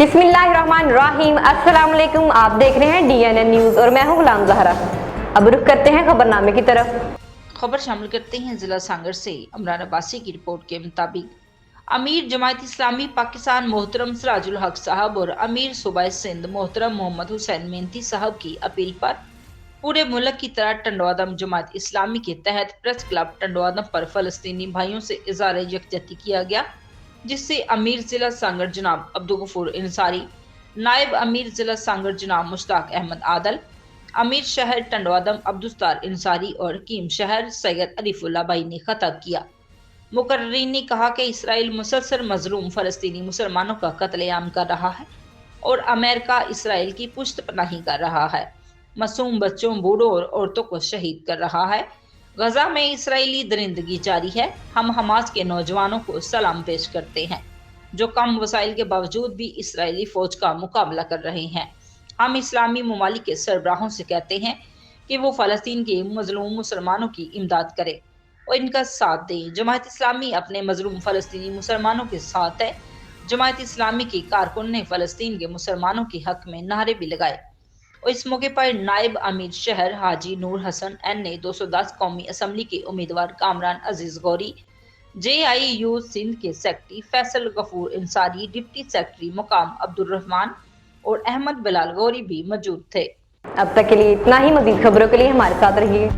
बिस्मिल्लाहिर्रहमानिर्रहीम। अस्सलाम वालेकुम। आप देख रहे हैं DNN न्यूज़ और मैं हूं गुलाम ज़हरा। अब रुख करते हैं खबरनामे की तरफ। खबर शामिल करते हैं जिला सांगर से। इमरान अब्बासी की रिपोर्ट के मुताबिक अमीर जमात इस्लामी पाकिस्तान मोहतरम सिराजुल हक साहब और अमीर सूबा सिंध मोहतरम मोहम्मद हुसैन मेहनती साहब की अपील पर पूरे मुल्क की तरह टंडवादम जमात इस्लामी के तहत प्रेस क्लब टंडवादम पर फलस्तीनी भाइयों से इज़हार यकजहती किया गया, जिससे अमीर जिला सांगर जनाब अब्दुल गफूर इंसारी, नायब अमीर जिला सांगर जनाब मुश्ताक अहमद आदल, अमीर शहर टंडवादम अब्दुस्तार इंसारी और कीम शहर सैयद अरीफुल्ला भाई ने खताब किया। मुकर्रीन ने कहा कि इसराइल मुसलसल मजलूम फलस्तीनी मुसलमानों का कत्लेआम कर रहा है और अमेरिका इसराइल की पुष्टपनाही कर रहा है, मासूम बच्चों, बूढ़ों और औरतों को शहीद कर रहा है। गजा में इसराइली दरिंदगी जारी है। हम हमास के नौजवानों को सलाम पेश करते हैं जो कम वसाइल के बावजूद भी इसराइली फौज का मुकाबला कर रहे हैं। हम इस्लामी ममालिक के सरबराहों से कहते हैं कि वो फ़लस्तीन के मजलूम मुसलमानों की इमदाद करें और इनका साथ दें। जमात इस्लामी अपने मजलूम फ़लस्तीनी मुसलमानों के साथ है। जमात इस्लामी के कारकुन ने फ़लस्तीन के मुसलमानों के हक में नारे भी लगाए और इस मौके पर नायब अमीर शहर हाजी नूर हसन NA 210 कौमी असम्बली के उम्मीदवार कामरान अजीज गौरी, JIU सिंध के secretary Faisal Ghafoor इंसारी, deputy secretary मुकाम अब्दुल रहमान और अहमद बिलाल गौरी भी मौजूद थे। अब तक के लिए इतना ही। मजीद खबरों के लिए हमारे साथ रहिए।